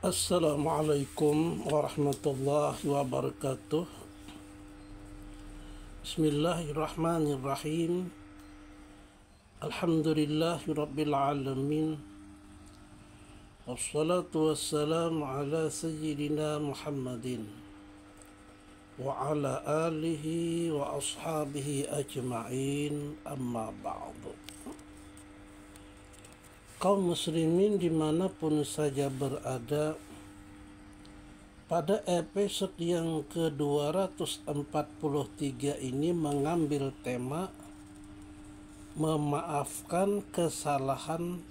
Assalamualaikum warahmatullahi wabarakatuh. Bismillahirrahmanirrahim. Alhamdulillahi rabbil alamin. Wassalatu wassalamu ala sayyidina Muhammadin wa ala alihi wa ashabihi ajma'in, amma ba'du. Kaum muslimin dimanapun saja berada, pada episode yang ke-243 ini mengambil tema memaafkan kesalahan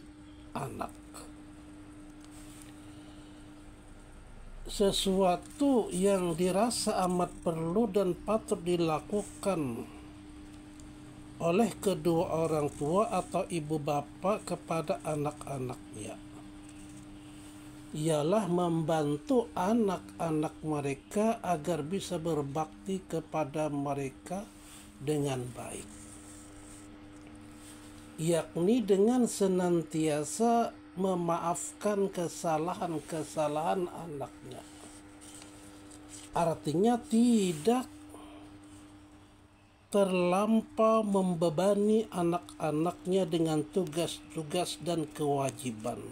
anak. Sesuatu yang dirasa amat perlu dan patut dilakukan oleh kedua orang tua atau ibu bapa kepada anak-anaknya ialah membantu anak-anak mereka agar bisa berbakti kepada mereka dengan baik, yakni dengan senantiasa memaafkan kesalahan-kesalahan anaknya. Artinya tidak terlampau membebani anak-anaknya dengan tugas-tugas dan kewajiban,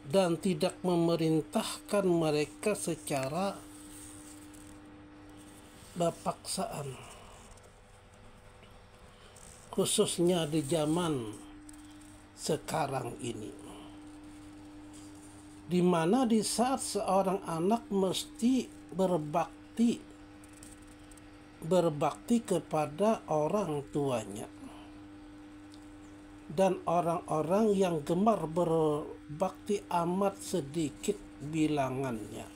dan tidak memerintahkan mereka secara berpaksaan, khususnya di zaman sekarang ini, di mana di saat seorang anak mesti berbakti kepada orang tuanya, dan orang-orang yang gemar berbakti amat sedikit bilangannya.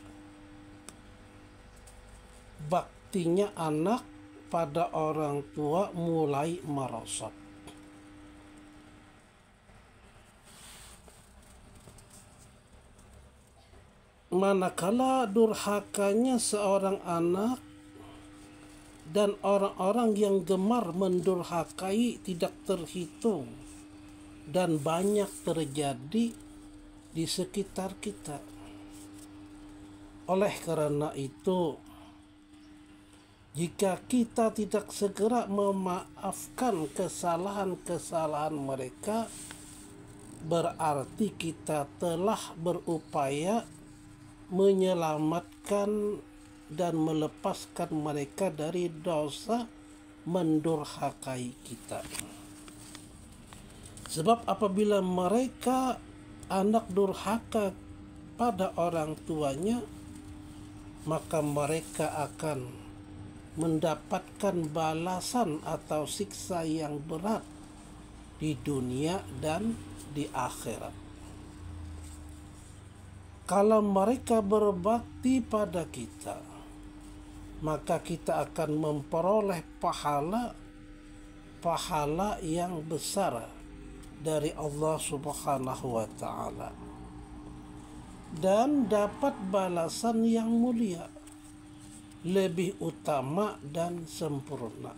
Baktinya anak pada orang tua mulai merosot. Manakala durhakanya seorang anak dan orang-orang yang gemar mendurhakai tidak terhitung dan banyak terjadi di sekitar kita. Oleh karena itu, jika kita tidak segera memaafkan kesalahan-kesalahan mereka, berarti kita telah berupaya menyelamatkan dan melepaskan mereka dari dosa mendurhakai kita. Sebab apabila mereka anak durhaka pada orang tuanya, maka mereka akan mendapatkan balasan atau siksa yang berat di dunia dan di akhirat. Kalau mereka berbakti pada kita, maka kita akan memperoleh pahala yang besar dari Allah Subhanahu wa Ta'ala, dan dapat balasan yang mulia, lebih utama dan sempurna,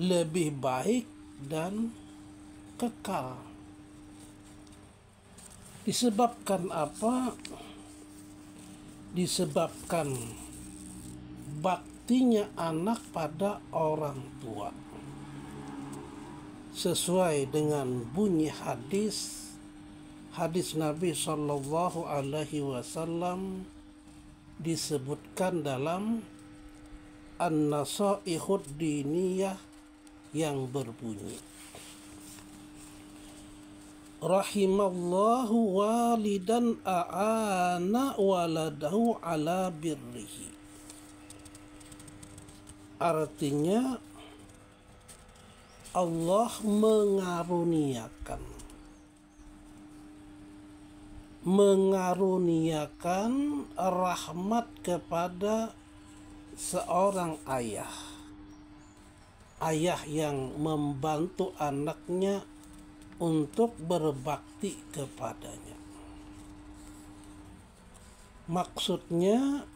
lebih baik dan kekal. Disebabkan apa? Disebabkan baktinya anak pada orang tua. Sesuai dengan bunyi hadis Nabi Shallallahu Alaihi Wasallam disebutkan dalam An-Nasaihud Diniyah yang berbunyi, rahimallahu walidan a'ana waladahu ala birrihi. Artinya, Allah mengaruniakan rahmat kepada seorang ayah yang membantu anaknya untuk berbakti kepadanya. Maksudnya,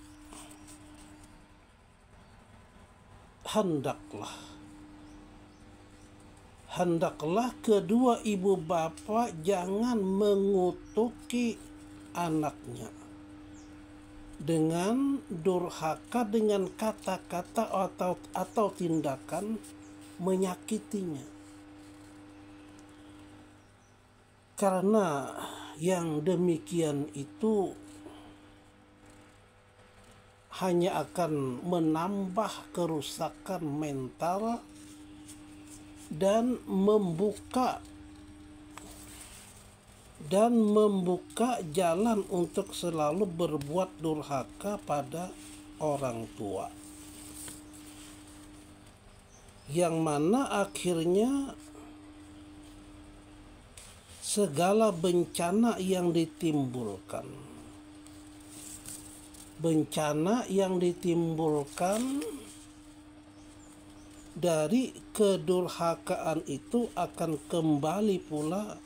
hendaklah kedua ibu bapa jangan mengutuki anaknya dengan durhaka, dengan kata-kata atau tindakan menyakitinya. Karena yang demikian itu hanya akan menambah kerusakan mental dan membuka jalan untuk selalu berbuat durhaka pada orang tua, yang mana akhirnya segala bencana yang ditimbulkan dari kedurhakaan itu akan kembali pula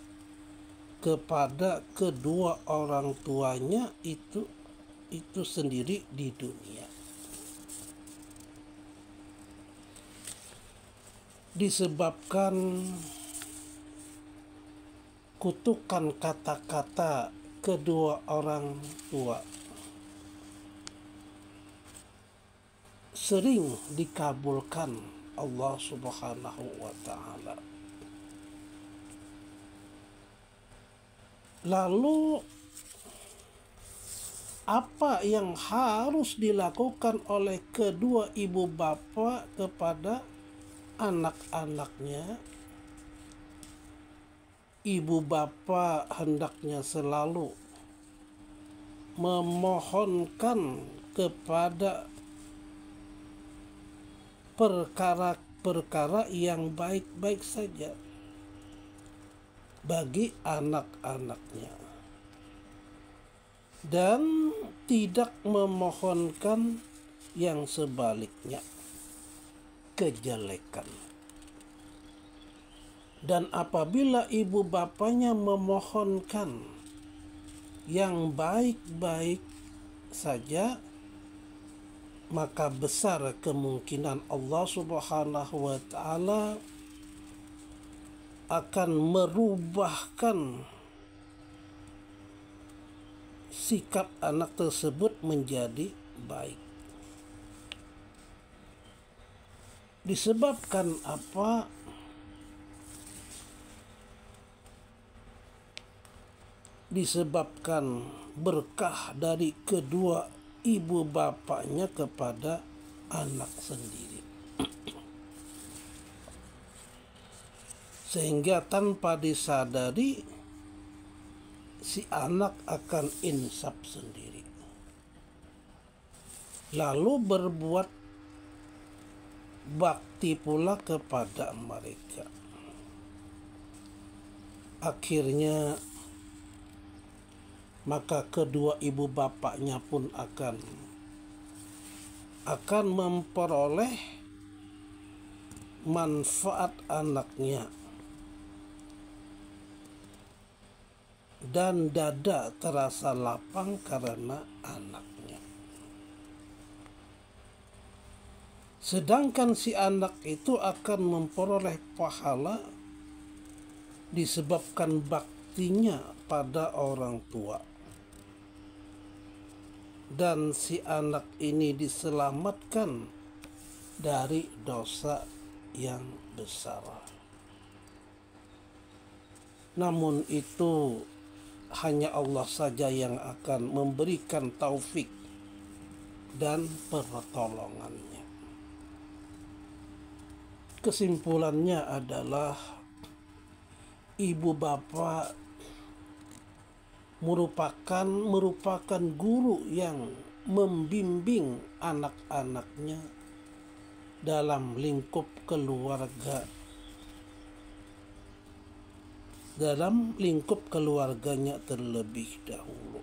kepada kedua orang tuanya itu sendiri di dunia. Disebabkan kutukan kata-kata kedua orang tua sering dikabulkan Allah Subhanahu wa ta'ala. Lalu apa yang harus dilakukan oleh kedua ibu bapa kepada anak-anaknya? Ibu bapa hendaknya selalu memohonkan kepada perkara-perkara yang baik-baik saja bagi anak-anaknya, dan tidak memohonkan yang sebaliknya, kejelekan. Dan apabila ibu bapanya memohonkan yang baik-baik saja, maka besar kemungkinan Allah Subhanahu wa ta'ala akan merubahkan sikap anak tersebut menjadi baik. Disebabkan apa? Disebabkan berkah dari kedua ibu bapanya kepada anak sendiri, sehingga tanpa disadari si anak akan insaf sendiri, lalu berbuat bakti pula kepada mereka. Akhirnya maka kedua ibu bapaknya pun akan memperoleh manfaat anaknya, dan dada terasa lapang karena anaknya. Sedangkan si anak itu akan memperoleh pahala disebabkan baktinya pada orang tua. Dan si anak ini diselamatkan dari dosa yang besar. Namun itu hanya Allah saja yang akan memberikan taufik dan pertolongannya. Kesimpulannya adalah ibu bapa merupakan guru yang membimbing anak-anaknya dalam lingkup keluarganya terlebih dahulu.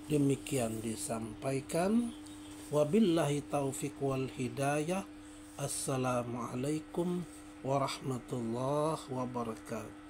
Demikian disampaikan. Wabillahi taufiq wal hidayah. Assalamualaikum warahmatullahi wabarakatuh.